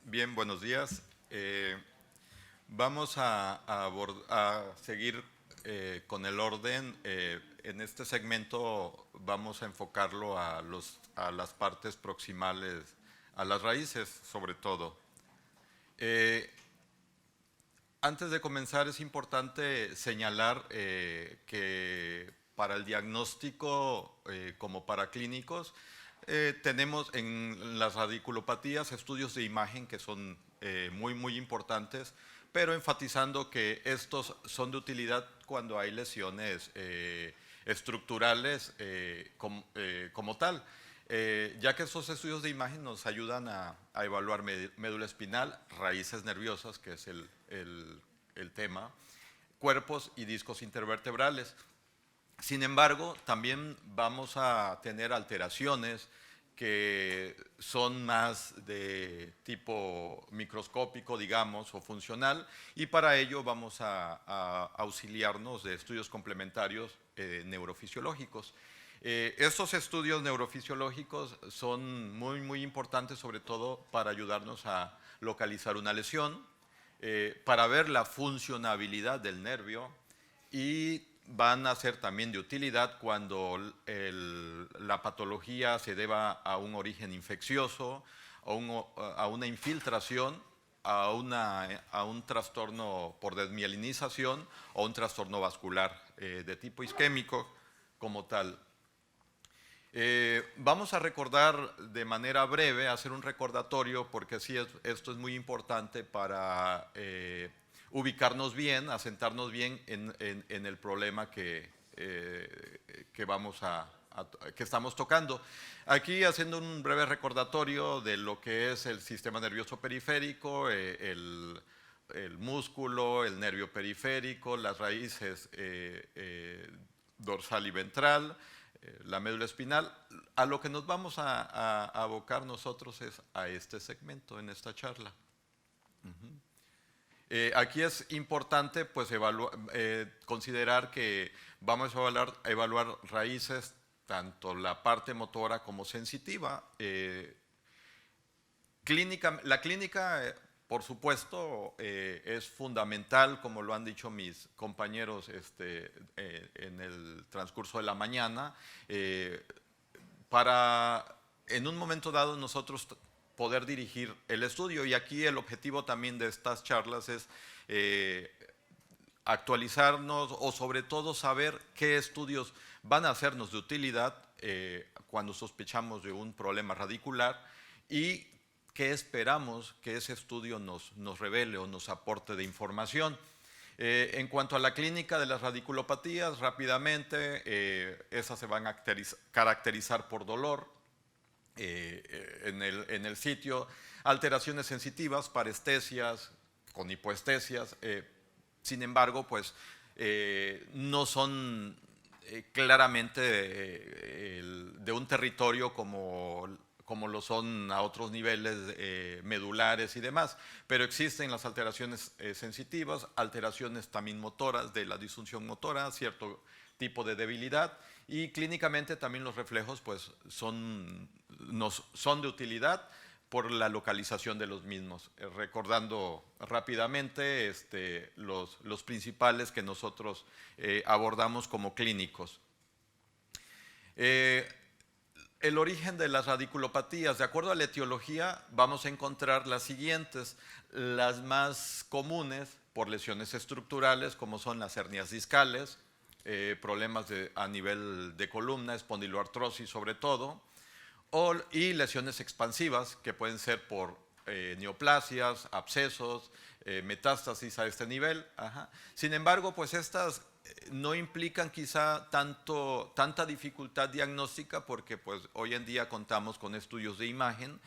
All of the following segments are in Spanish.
Bien, buenos días. Vamos a seguir con el orden. En este segmento vamos a enfocarlo a las partes proximales, a las raíces sobre todo. Eh, Antes de comenzar es importante señalar que para el diagnóstico como para clínicos tenemos en las radiculopatías estudios de imagen que son muy importantes, pero enfatizando que estos son de utilidad cuando hay lesiones estructurales como tal. Ya que estos estudios de imagen nos ayudan a evaluar médula espinal, raíces nerviosas, que es el tema, cuerpos y discos intervertebrales. Sin embargo, también vamos a tener alteraciones que son más de tipo microscópico, digamos, o funcional, y para ello vamos a auxiliarnos de estudios complementarios neurofisiológicos. Estos estudios neurofisiológicos son muy importantes, sobre todo para ayudarnos a localizar una lesión, para ver la funcionabilidad del nervio, y van a ser también de utilidad cuando la patología se deba a un origen infeccioso, a una infiltración, a un trastorno por desmielinización o un trastorno vascular de tipo isquémico como tal. Vamos a recordar de manera breve, hacer un recordatorio, porque sí, esto es muy importante para ubicarnos bien, asentarnos bien en el problema que que estamos tocando. Aquí haciendo un breve recordatorio de lo que es el sistema nervioso periférico, el músculo, el nervio periférico, las raíces dorsal y ventral, la médula espinal. A lo que nos vamos a abocar nosotros es a este segmento en esta charla. Aquí es importante pues considerar que vamos a evaluar raíces, tanto la parte motora como sensitiva. La clínica, por supuesto, es fundamental, como lo han dicho mis compañeros en el transcurso de la mañana, para en un momento dado nosotros poder dirigir el estudio. Y aquí el objetivo también de estas charlas es actualizarnos, o sobre todo saber qué estudios van a hacernos de utilidad cuando sospechamos de un problema radicular, y qué esperamos que ese estudio nos revele o nos aporte de información. En cuanto a la clínica de las radiculopatías, rápidamente, esas se van a caracterizar por dolor en el sitio, alteraciones sensitivas, parestesias, con hipoestesias. Sin embargo, pues no son claramente de un territorio como lo son a otros niveles medulares y demás, pero existen las alteraciones sensitivas, alteraciones también motoras de la disfunción motora, cierto tipo de debilidad, y clínicamente también los reflejos pues son de utilidad por la localización de los mismos. Recordando rápidamente los principales que nosotros abordamos como clínicos. El origen de las radiculopatías, de acuerdo a la etiología, vamos a encontrar las siguientes. Las más comunes por lesiones estructurales, como son las hernias discales, problemas a nivel de columna, espondiloartrosis sobre todo, y lesiones expansivas, que pueden ser por neoplasias, abscesos, metástasis a este nivel. Ajá. Sin embargo, pues estas no implican quizá tanta dificultad diagnóstica, porque pues hoy en día contamos con estudios de imagen,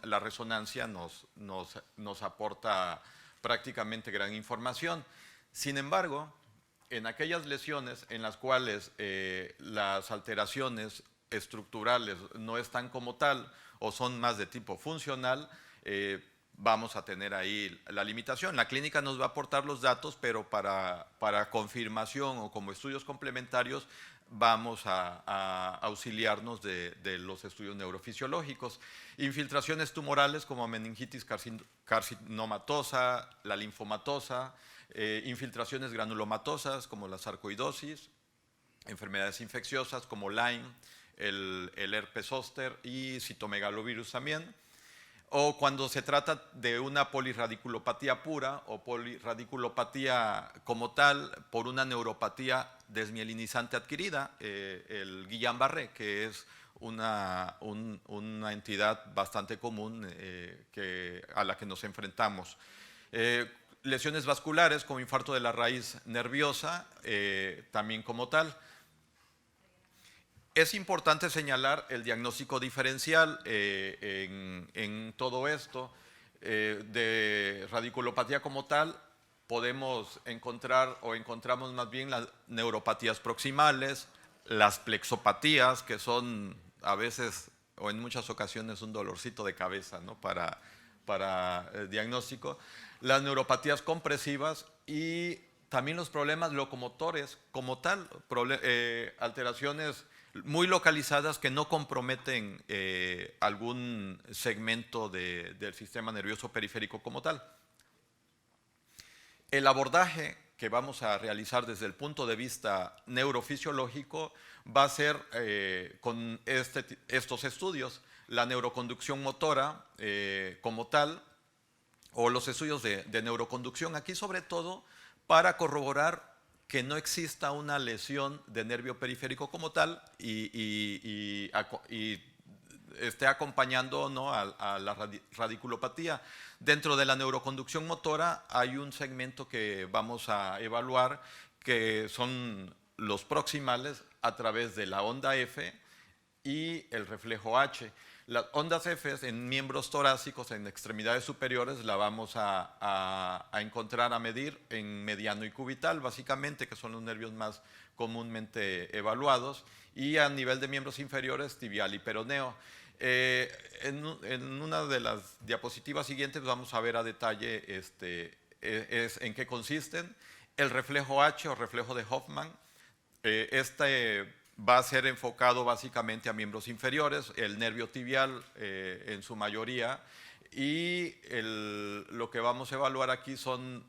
la resonancia nos aporta prácticamente gran información. Sin embargo, en aquellas lesiones en las cuales las alteraciones estructurales no están como tal o son más de tipo funcional, vamos a tener ahí la limitación. La clínica nos va a aportar los datos, pero para confirmación o como estudios complementarios vamos a auxiliarnos de los estudios neurofisiológicos. Infiltraciones tumorales como meningitis carcinomatosa, la linfomatosa, infiltraciones granulomatosas como la sarcoidosis, enfermedades infecciosas como Lyme, el herpes zóster y citomegalovirus también. O cuando se trata de una polirradiculopatía pura o polirradiculopatía como tal por una neuropatía desmielinizante adquirida, el Guillain-Barré, que es una entidad bastante común a la que nos enfrentamos. Lesiones vasculares como infarto de la raíz nerviosa, también como tal. Es importante señalar el diagnóstico diferencial en todo esto. De radiculopatía como tal, podemos encontrar o encontramos más bien las neuropatías proximales, las plexopatías, que son a veces o en muchas ocasiones un dolorcito de cabeza, ¿no? para el diagnóstico, las neuropatías compresivas y también los problemas locomotores como tal, alteraciones muy localizadas que no comprometen algún segmento del sistema nervioso periférico como tal. El abordaje que vamos a realizar desde el punto de vista neurofisiológico va a ser con estos estudios, la neuroconducción motora como tal, o los estudios de neuroconducción, aquí sobre todo para corroborar que no exista una lesión de nervio periférico como tal y esté acompañando, ¿no? a la radiculopatía. Dentro de la neuroconducción motora hay un segmento que vamos a evaluar que son los proximales a través de la onda F y el reflejo H. Las ondas F en miembros torácicos, en extremidades superiores, la vamos a encontrar, a medir en mediano y cubital, básicamente, que son los nervios más comúnmente evaluados, y a nivel de miembros inferiores, tibial y peroneo. En una de las diapositivas siguientes vamos a ver a detalle en qué consisten. El reflejo H o reflejo de Hoffman, va a ser enfocado básicamente a miembros inferiores, el nervio tibial en su mayoría, y lo que vamos a evaluar aquí son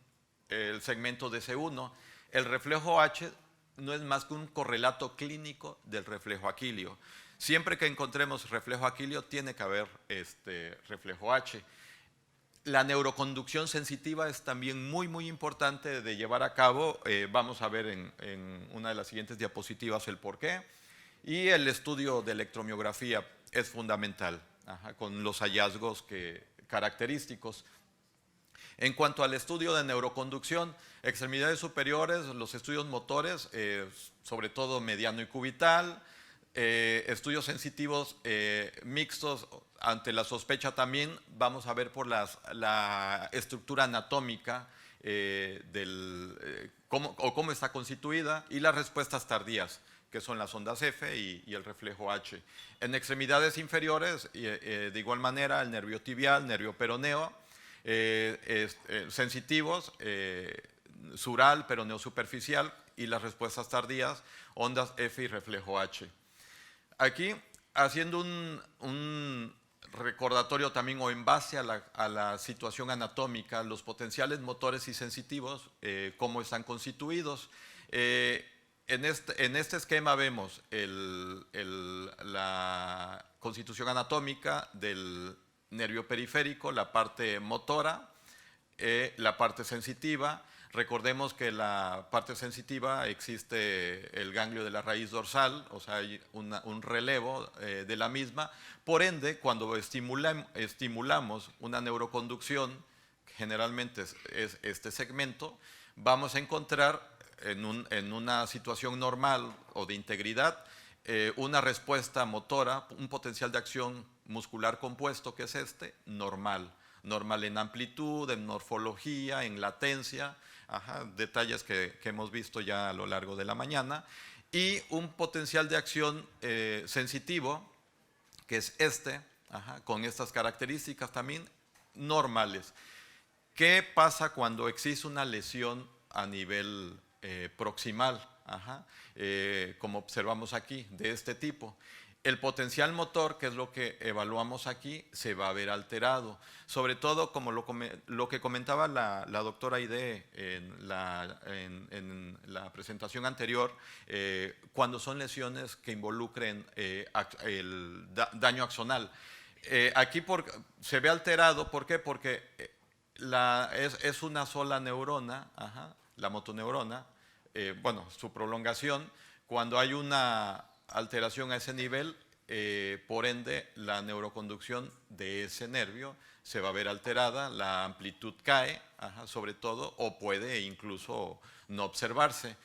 el segmento de C1. El reflejo H no es más que un correlato clínico del reflejo aquilio. Siempre que encontremos reflejo aquilio tiene que haber reflejo H. La neuroconducción sensitiva es también muy, muy importante de llevar a cabo. Vamos a ver en una de las siguientes diapositivas el porqué. Y el estudio de electromiografía es fundamental, con los hallazgos característicos. En cuanto al estudio de neuroconducción, extremidades superiores, los estudios motores, sobre todo mediano y cubital, estudios sensitivos mixtos. Ante la sospecha también vamos a ver por la estructura anatómica cómo está constituida, y las respuestas tardías, que son las ondas F y el reflejo H. En extremidades inferiores, de igual manera, el nervio tibial, nervio peroneo, sensitivos, sural, peroneo superficial, y las respuestas tardías, ondas F y reflejo H. Aquí, haciendo un recordatorio también, o en base a la situación anatómica, los potenciales motores y sensitivos, cómo están constituidos. En este esquema vemos la constitución anatómica del nervio periférico, la parte motora, la parte sensitiva. Recordemos que la parte sensitiva existe el ganglio de la raíz dorsal, o sea, hay un relevo de la misma. Por ende, cuando estimulamos una neuroconducción, generalmente es este segmento, vamos a encontrar en una situación normal o de integridad una respuesta motora, un potencial de acción muscular compuesto, que es normal. Normal en amplitud, en morfología, en latencia, detalles que hemos visto ya a lo largo de la mañana, y un potencial de acción sensitivo, que es con estas características también, normales. ¿Qué pasa cuando existe una lesión a nivel proximal? Como observamos aquí, de este tipo. El potencial motor, que es lo que evaluamos aquí, se va a ver alterado. Sobre todo, como lo que comentaba la doctora Aide en la presentación anterior, cuando son lesiones que involucren el daño axonal. Aquí se ve alterado, ¿por qué? Porque es una sola neurona, la motoneurona, bueno, su prolongación. Cuando hay una alteración a ese nivel, por ende la neuroconducción de ese nervio se va a ver alterada, la amplitud cae, sobre todo, o puede incluso no observarse.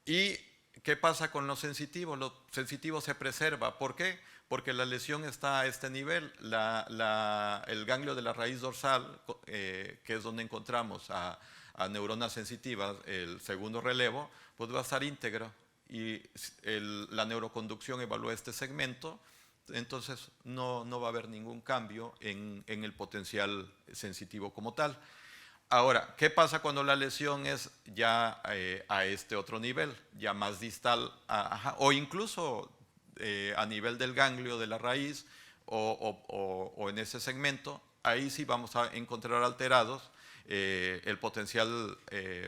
¿Y qué pasa con los sensitivos? Los sensitivos se preserva. ¿Por qué? Porque la lesión está a este nivel. El ganglio de la raíz dorsal, que es donde encontramos a neuronas sensitivas, el segundo relevo, pues va a estar íntegro. Y la neuroconducción evalúa este segmento, entonces no va a haber ningún cambio en el potencial sensitivo como tal. Ahora, ¿qué pasa cuando la lesión es ya a este otro nivel, ya más distal, o incluso a nivel del ganglio de la raíz o en ese segmento? Ahí sí vamos a encontrar alterados el potencial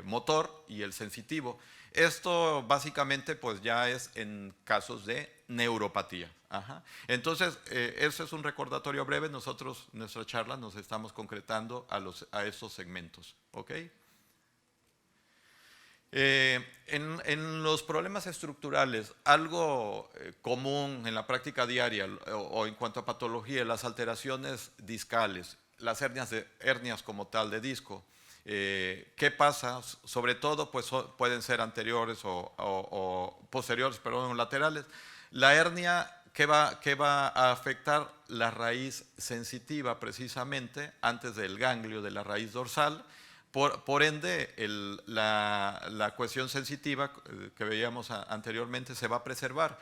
motor y el sensitivo. Esto básicamente pues ya es en casos de neuropatía. Entonces, ese es un recordatorio breve. Nosotros, nuestra charla, nos estamos concretando a esos segmentos. ¿Ok? En los problemas estructurales, algo común en la práctica diaria o en cuanto a patología, las alteraciones discales, las hernias como tal de disco. ¿Qué pasa? Sobre todo, pues pueden ser anteriores o posteriores, perdón, laterales. La hernia, ¿qué va a afectar? La raíz sensitiva, precisamente, antes del ganglio de la raíz dorsal. Por ende, la cuestión sensitiva que veíamos anteriormente se va a preservar.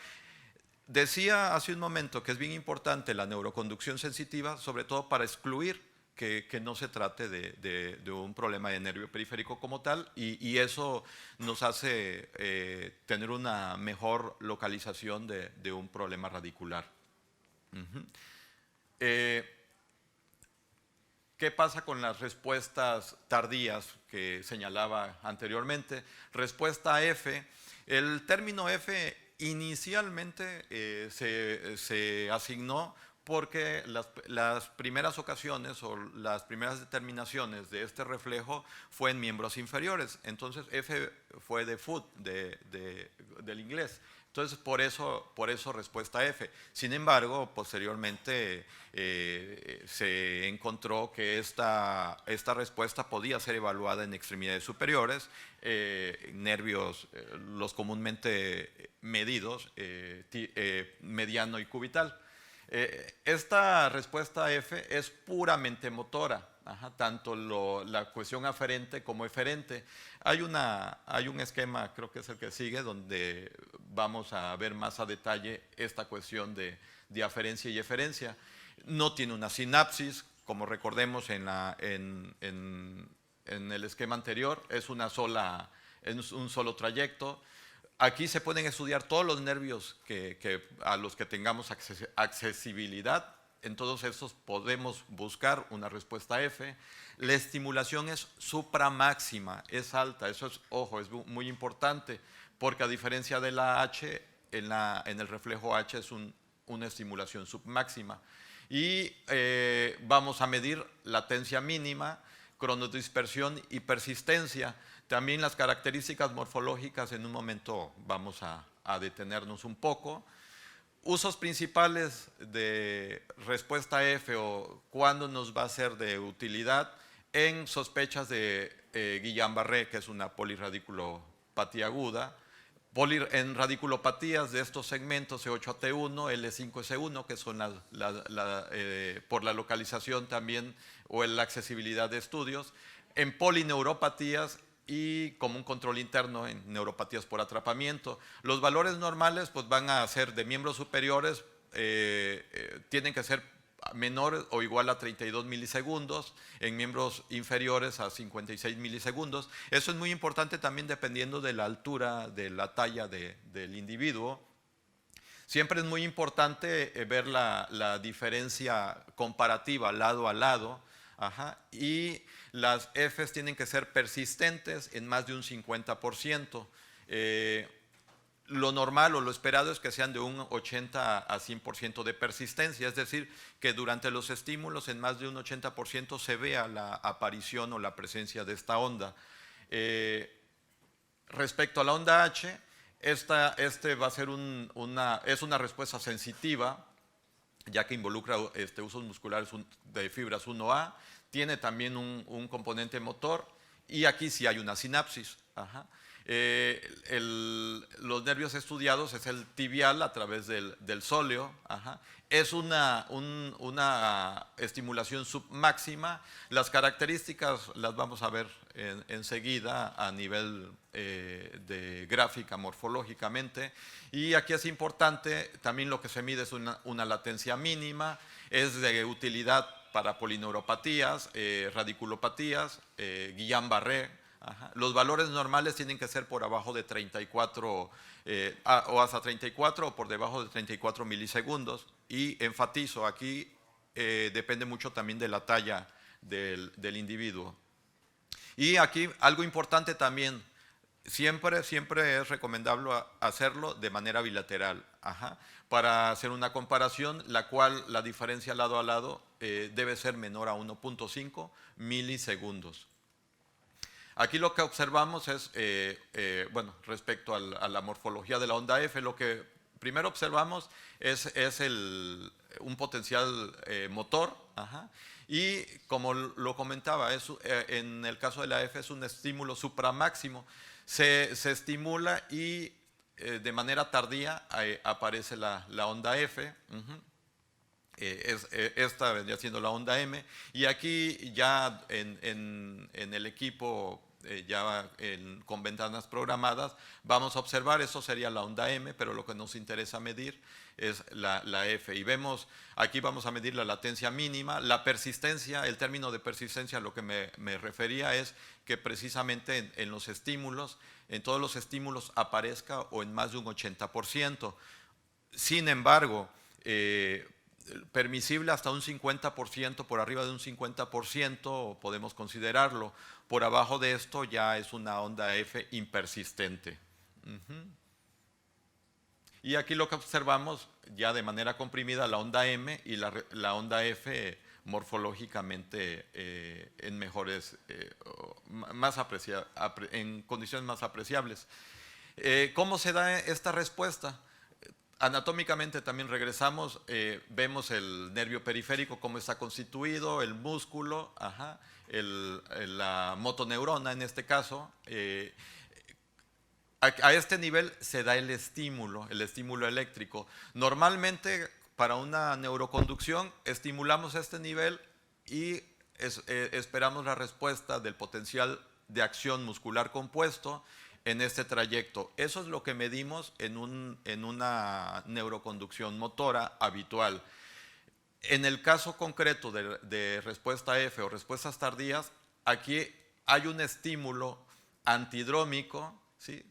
Decía hace un momento que es bien importante la neuroconducción sensitiva, sobre todo para excluir que no se trate de un problema de nervio periférico como tal, y eso nos hace tener una mejor localización de un problema radicular. ¿Qué pasa con las respuestas tardías que señalaba anteriormente? Respuesta F. El término F inicialmente se asignó porque las primeras ocasiones o las primeras determinaciones de este reflejo fue en miembros inferiores. Entonces F fue de foot, del inglés. Entonces, por eso respuesta F. Sin embargo, posteriormente se encontró que esta respuesta podía ser evaluada en extremidades superiores, nervios, los comúnmente medidos, mediano y cubital. Esta respuesta F es puramente motora, tanto la cuestión aferente como eferente. Hay un esquema, creo que es el que sigue, donde vamos a ver más a detalle esta cuestión de aferencia y eferencia. No tiene una sinapsis, como recordemos en el esquema anterior, es un solo trayecto. Aquí se pueden estudiar todos los nervios a los que tengamos accesibilidad. En todos estos podemos buscar una respuesta F. La estimulación es supramáxima, es alta. Eso es, ojo, es muy importante, porque a diferencia de la H, en el reflejo H es una estimulación submáxima. Y vamos a medir latencia mínima, cronodispersión y persistencia. También las características morfológicas, en un momento vamos a detenernos un poco. Usos principales de respuesta F o cuándo nos va a ser de utilidad en sospechas de Guillain-Barré, que es una polirradiculopatía aguda, en radiculopatías de estos segmentos E8AT1, L5S1, que son por la localización también o en la accesibilidad de estudios, en polineuropatías y como un control interno en neuropatías por atrapamiento. Los valores normales pues van a ser de miembros superiores, tienen que ser menor o igual a 32 milisegundos, en miembros inferiores a 56 milisegundos. Eso es muy importante también dependiendo de la altura, de la talla del individuo. Siempre es muy importante ver la diferencia comparativa lado a lado. Y las Fs tienen que ser persistentes en más de un 50%. Lo normal o lo esperado es que sean de un 80 a 100% de persistencia, es decir, que durante los estímulos en más de un 80% se vea la aparición o la presencia de esta onda. Respecto a la onda H, va a ser es una respuesta sensitiva, ya que involucra usos musculares de fibras 1A, tiene también un componente motor y aquí sí hay una sinapsis. Los nervios estudiados es el tibial a través del sóleo. Es una estimulación submáxima. Las características las vamos a ver enseguida a nivel de gráfica morfológicamente. Y aquí es importante, también lo que se mide es una latencia mínima, es de utilidad para polineuropatías, radiculopatías, Guillain-Barré. Los valores normales tienen que ser por abajo de 34 o hasta 34 o por debajo de 34 milisegundos. Y enfatizo, aquí depende mucho también de la talla del individuo. Y aquí algo importante también, siempre es recomendable hacerlo de manera bilateral, para hacer una comparación, la cual la diferencia lado a lado debe ser menor a 1.5 milisegundos. Aquí lo que observamos es, bueno, respecto a la morfología de la onda F, lo que primero observamos es un potencial motor, y como lo comentaba, en el caso de la F es un estímulo supramáximo. Se estimula y de manera tardía aparece la onda F. Esta vendría siendo la onda M, y aquí ya en el equipo, con ventanas programadas, vamos a observar, eso sería la onda M, pero lo que nos interesa medir es la F. Y vemos, aquí vamos a medir la latencia mínima, la persistencia. El término de persistencia a lo que me refería es que precisamente en los estímulos, en todos los estímulos aparezca o en más de un 80%. Sin embargo, permisible hasta un 50%, por arriba de un 50% podemos considerarlo. Por abajo de esto ya es una onda F impersistente. Y aquí lo que observamos ya de manera comprimida, la onda M y la onda F morfológicamente en mejores, en condiciones más apreciables. ¿Cómo se da esta respuesta? Anatómicamente también regresamos, vemos el nervio periférico, cómo está constituido, el músculo, la motoneurona en este caso. A este nivel se da el estímulo eléctrico. Normalmente para una neuroconducción estimulamos este nivel y esperamos la respuesta del potencial de acción muscular compuesto en este trayecto. Eso es lo que medimos en una neuroconducción motora habitual. En el caso concreto de respuesta F o respuestas tardías, aquí hay un estímulo antidrómico, ¿sí?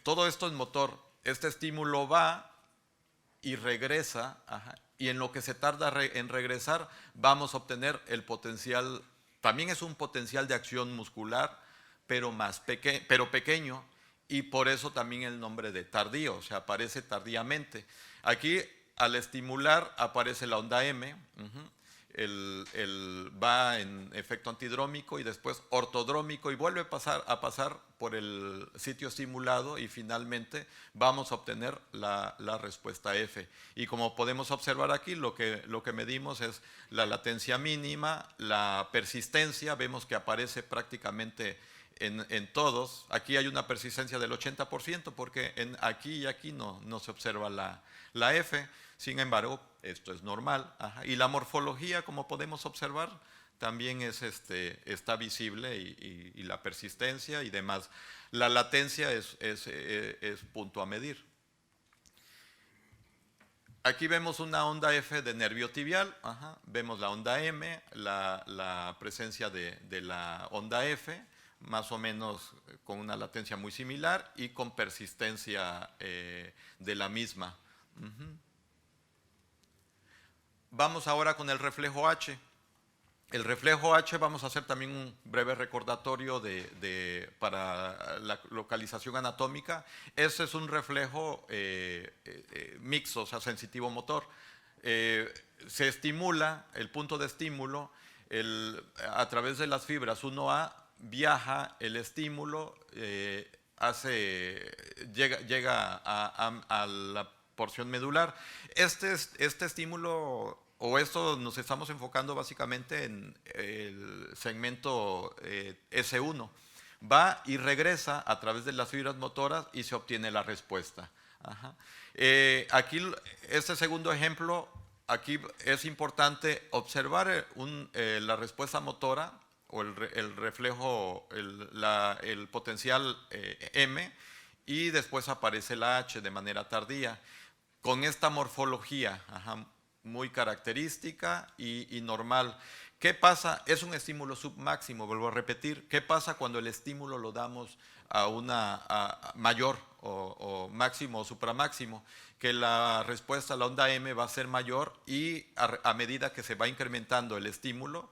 Todo esto es motor. Este estímulo va y regresa, y en lo que se tarda en regresar vamos a obtener el potencial. También es un potencial de acción muscular, pero pequeño, y por eso también el nombre de tardío, o sea, aparece tardíamente. Aquí al estimular aparece la onda M, va en efecto antidrómico y después ortodrómico y vuelve a pasar por el sitio estimulado, y finalmente vamos a obtener la respuesta F. Y como podemos observar aquí, lo que medimos es la latencia mínima, la persistencia, vemos que aparece prácticamente en todos. Aquí hay una persistencia del 80% porque aquí y aquí no se observa la F. Sin embargo, esto es normal. Y la morfología, como podemos observar, también está visible, y la persistencia y demás. La latencia es punto a medir. Aquí vemos una onda F de nervio tibial, vemos la onda M, la presencia de la onda F, más o menos con una latencia muy similar y con persistencia de la misma. Vamos ahora con el reflejo H. El reflejo H, vamos a hacer también un breve recordatorio para la localización anatómica. Ese es un reflejo mixto, o sea, sensitivo motor. Se estimula, el punto de estímulo, a través de las fibras 1A, viaja el estímulo, llega a la porción medular. Este estímulo, o esto nos estamos enfocando básicamente en el segmento S1. Va y regresa a través de las fibras motoras y se obtiene la respuesta. Aquí, este segundo ejemplo, aquí es importante observar la respuesta motora o el reflejo, el potencial M, y después aparece la H de manera tardía, con esta morfología muy característica y normal. ¿Qué pasa? Es un estímulo submáximo, vuelvo a repetir. ¿Qué pasa cuando el estímulo lo damos a mayor o máximo o supramáximo? Que la respuesta a la onda M va a ser mayor y a medida que se va incrementando el estímulo,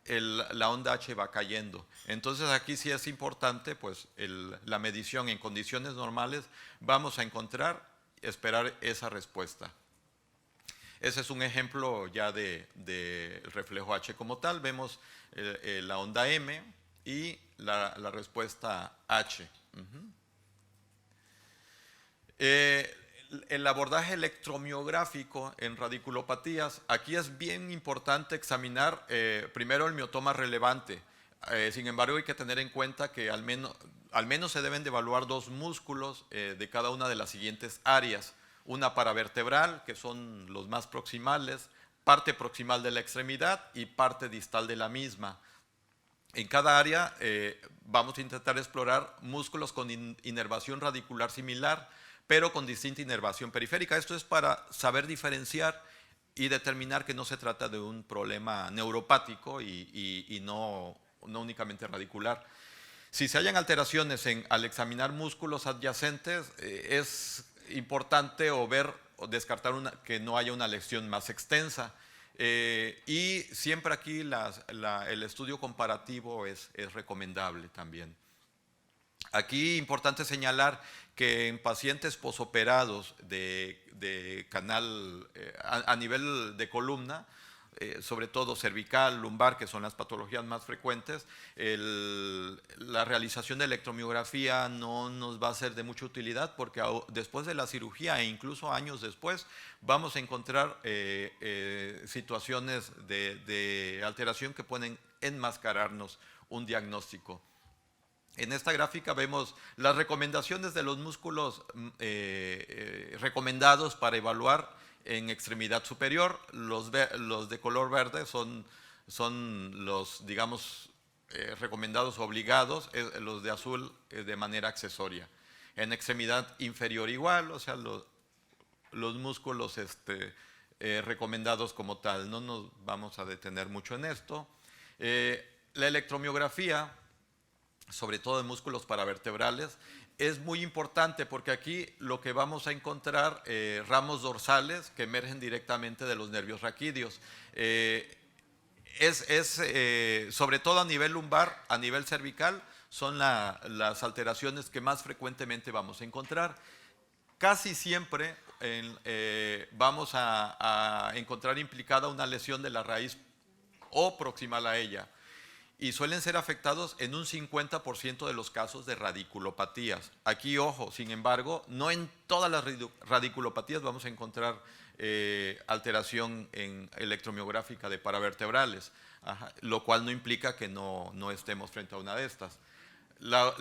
la onda H va cayendo. Entonces aquí sí es importante pues la medición en condiciones normales. Vamos a esperar esa respuesta. Ese es un ejemplo ya de reflejo H como tal. Vemos la onda M y la respuesta H. El abordaje electromiográfico en radiculopatías, aquí es bien importante examinar primero el miotoma relevante. Sin embargo, hay que tener en cuenta que al menos se deben de evaluar dos músculos de cada una de las siguientes áreas. Una paravertebral, que son los más proximales, parte proximal de la extremidad y parte distal de la misma. En cada área vamos a intentar explorar músculos con inervación radicular similar, pero con distinta inervación periférica. Esto es para saber diferenciar y determinar que no se trata de un problema neuropático y no únicamente radicular. Si se hallan alteraciones al examinar músculos adyacentes, es importante o descartar que no haya una lesión más extensa. Y siempre aquí el estudio comparativo es recomendable también. Aquí importante señalar que en pacientes posoperados de canal a nivel de columna, sobre todo cervical, lumbar, que son las patologías más frecuentes, la realización de electromiografía no nos va a ser de mucha utilidad porque después de la cirugía e incluso años después vamos a encontrar situaciones de alteración que pueden enmascararnos un diagnóstico. En esta gráfica vemos las recomendaciones de los músculos recomendados para evaluar en extremidad superior. Los de color verde son los, digamos, recomendados obligados, los de azul de manera accesoria. En extremidad inferior igual, o sea, los músculos recomendados como tal. No nos vamos a detener mucho en esto. La electromiografía, sobre todo de músculos paravertebrales, es muy importante porque aquí lo que vamos a encontrar ramos dorsales que emergen directamente de los nervios raquídeos. Sobre todo a nivel lumbar, a nivel cervical, son las alteraciones que más frecuentemente vamos a encontrar. Casi siempre vamos a encontrar implicada una lesión de la raíz o proximal a ella, y suelen ser afectados en un 50% de los casos de radiculopatías. Aquí, ojo, sin embargo, no en todas las radiculopatías vamos a encontrar alteración electromiográfica de paravertebrales, lo cual no implica que no estemos frente a una de estas. La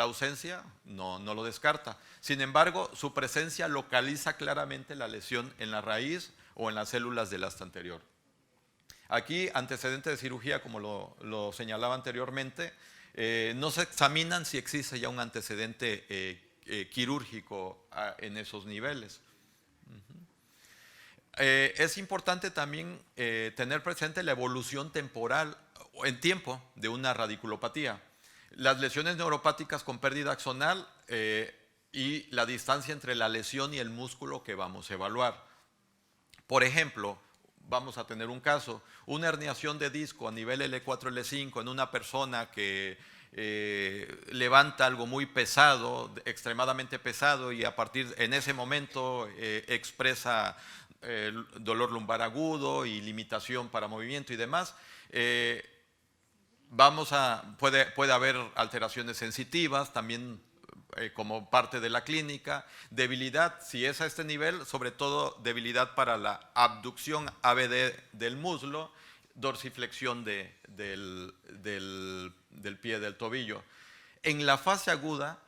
ausencia no lo descarta. Sin embargo, su presencia localiza claramente la lesión en la raíz o en las células del asta anterior. Aquí, antecedente de cirugía, como lo señalaba anteriormente, no se examinan si existe ya un antecedente quirúrgico en esos niveles. Es importante también tener presente la evolución temporal en tiempo de una radiculopatía. Las lesiones neuropáticas con pérdida axonal y la distancia entre la lesión y el músculo que vamos a evaluar. Por ejemplo, vamos a tener un caso, una herniación de disco a nivel L4, L5 en una persona que levanta algo muy pesado, extremadamente pesado, y a partir en ese momento expresa dolor lumbar agudo y limitación para movimiento y demás. Puede haber alteraciones sensitivas también como parte de la clínica, debilidad, si es a este nivel, sobre todo debilidad para la abducción ABD del muslo, dorsiflexión del pie del tobillo. En la fase aguda,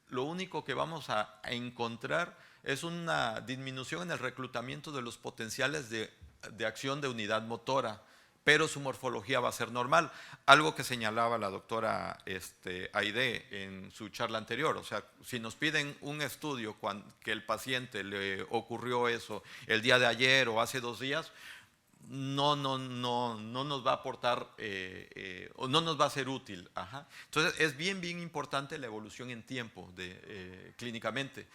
lo único que vamos a encontrar es una disminución en el reclutamiento de los potenciales de acción de unidad motora, pero su morfología va a ser normal. Algo que señalaba la doctora Aide en su charla anterior, o sea, si nos piden un estudio que el paciente le ocurrió eso el día de ayer o hace 2 días, no nos va a aportar o no nos va a ser útil. Ajá. Entonces es bien importante la evolución en tiempo clínicamente.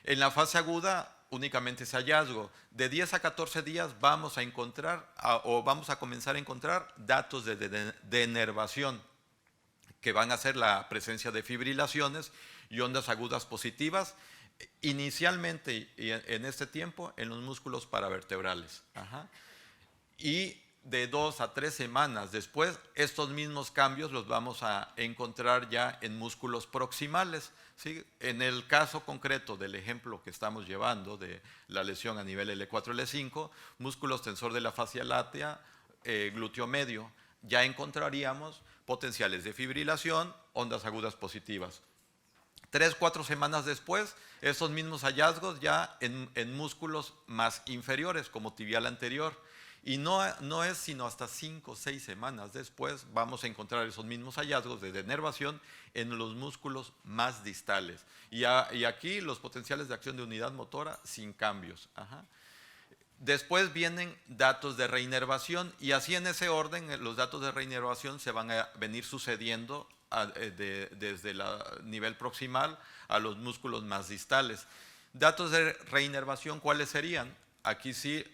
En la fase aguda únicamente ese hallazgo. De 10 a 14 días vamos a encontrar o vamos a comenzar a encontrar datos de denervación que van a ser la presencia de fibrilaciones y ondas agudas positivas, inicialmente y en este tiempo en los músculos paravertebrales. Ajá. Y de 2 a 3 semanas después, estos mismos cambios los vamos a encontrar ya en músculos proximales. ¿Sí? En el caso concreto del ejemplo que estamos llevando de la lesión a nivel L4, L5, músculos tensor de la fascia látea, glúteo medio, ya encontraríamos potenciales de fibrilación, ondas agudas positivas. 3, 4 semanas después, esos mismos hallazgos ya en músculos más inferiores, como tibial anterior. Y no es sino hasta 5 o 6 semanas después vamos a encontrar esos mismos hallazgos de denervación en los músculos más distales. Y aquí los potenciales de acción de unidad motora sin cambios. Ajá. Después vienen datos de reinervación y así en ese orden los datos de reinervación se van a venir sucediendo desde el nivel proximal a los músculos más distales. Datos de reinervación, ¿cuáles serían? Aquí sí,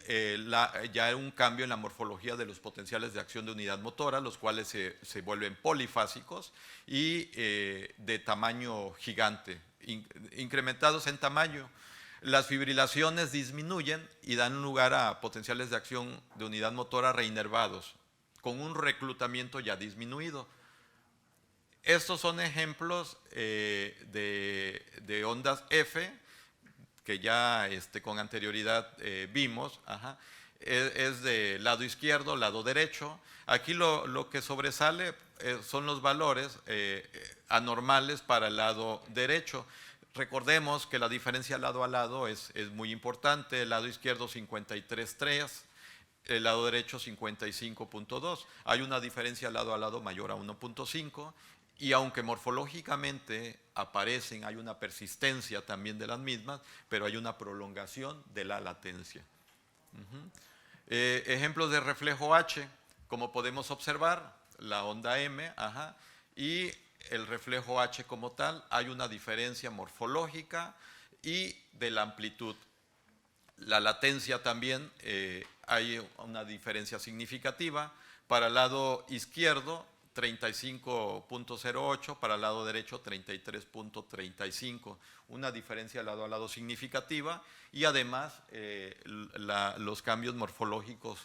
ya hay un cambio en la morfología de los potenciales de acción de unidad motora, los cuales se vuelven polifásicos y de tamaño gigante, incrementados en tamaño. Las fibrilaciones disminuyen y dan lugar a potenciales de acción de unidad motora reinervados, con un reclutamiento ya disminuido. Estos son ejemplos de ondas F, que ya con anterioridad vimos. Ajá. Es de lado izquierdo, lado derecho. Aquí lo que sobresale son los valores anormales para el lado derecho. Recordemos que la diferencia lado a lado es muy importante. El lado izquierdo 53.3, el lado derecho 55.2. Hay una diferencia lado a lado mayor a 1.5. Y aunque morfológicamente aparecen, hay una persistencia también de las mismas, pero hay una prolongación de la latencia. Ejemplos de reflejo H, como podemos observar, la onda M, ajá, y el reflejo H como tal, hay una diferencia morfológica y de la amplitud. La latencia también, hay una diferencia significativa. Para el lado izquierdo, 35.08, para el lado derecho 33.35, una diferencia lado a lado significativa, y además los cambios morfológicos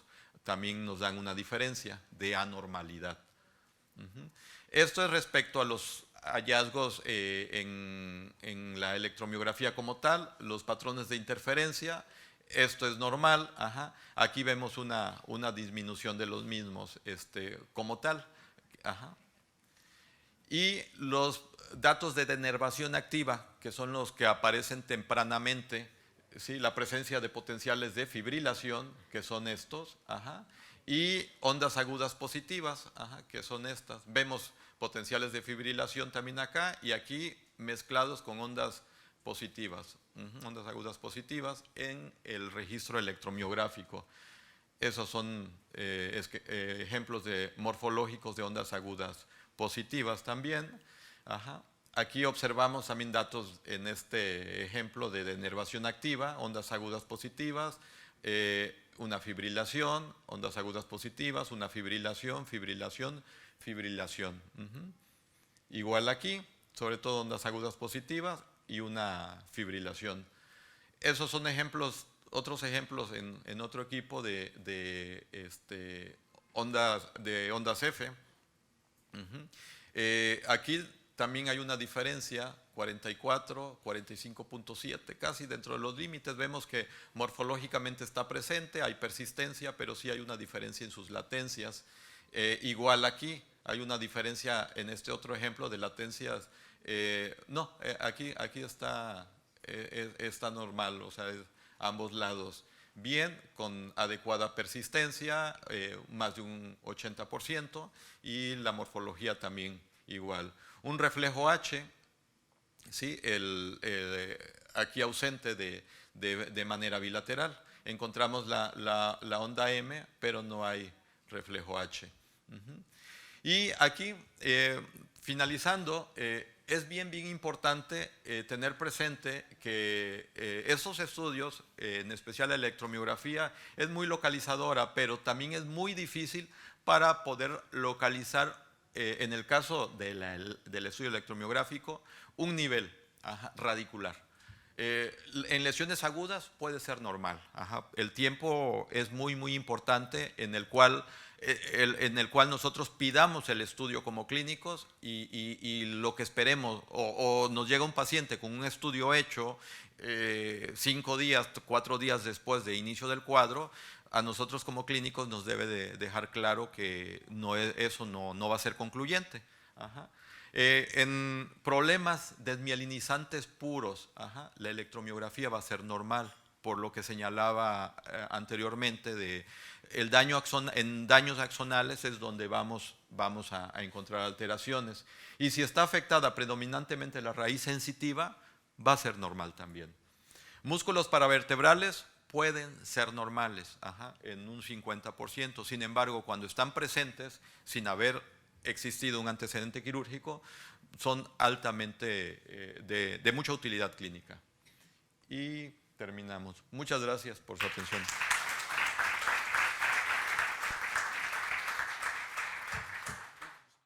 también nos dan una diferencia de anormalidad. Esto es respecto a los hallazgos en la electromiografía como tal, los patrones de interferencia. Esto es normal. Ajá. Aquí vemos una disminución de los mismos como tal. Ajá. Y los datos de denervación activa, que son los que aparecen tempranamente, ¿sí? La presencia de potenciales de fibrilación, que son estos, ajá, y ondas agudas positivas, ajá, que son estas. Vemos potenciales de fibrilación también acá y aquí mezclados con ondas positivas. ondas agudas positivas en el registro electromiográfico. Esos son ejemplos morfológicos de ondas agudas positivas también. Aquí observamos también datos en este ejemplo de denervación activa, ondas agudas positivas, una fibrilación, ondas agudas positivas, una fibrilación, fibrilación, fibrilación. Igual aquí, sobre todo ondas agudas positivas y una fibrilación. Esos son ejemplos, otros ejemplos en otro equipo de ondas F. Aquí también hay una diferencia, 44, 45.7, casi dentro de los límites. Vemos que morfológicamente está presente, hay persistencia, pero sí hay una diferencia en sus latencias. Igual aquí hay una diferencia en este otro ejemplo de latencias. Aquí está normal, o sea, ambos lados bien, con adecuada persistencia, más de un 80%, y la morfología también igual. Un reflejo H, ¿sí? Aquí ausente de manera bilateral. Encontramos la onda M, pero no hay reflejo H. Y aquí, finalizando, es bien importante tener presente que esos estudios, en especial la electromiografía, es muy localizadora, pero también es muy difícil para poder localizar, en el caso del estudio electromiográfico, un nivel radicular. En lesiones agudas puede ser normal. El tiempo es muy importante en el cual nosotros pidamos el estudio como clínicos y lo que esperemos, o nos llega un paciente con un estudio hecho 5 días, 4 días después de inicio del cuadro, a nosotros como clínicos nos debe de dejar claro que eso no va a ser concluyente. En problemas desmielinizantes puros, la electromiografía va a ser normal, por lo que señalaba anteriormente de en daños axonales es donde vamos a encontrar alteraciones. Y si está afectada predominantemente la raíz sensitiva, va a ser normal también. Músculos paravertebrales pueden ser normales, en un 50%. Sin embargo, cuando están presentes, sin haber existido un antecedente quirúrgico, son altamente de mucha utilidad clínica. Y terminamos. Muchas gracias por su atención.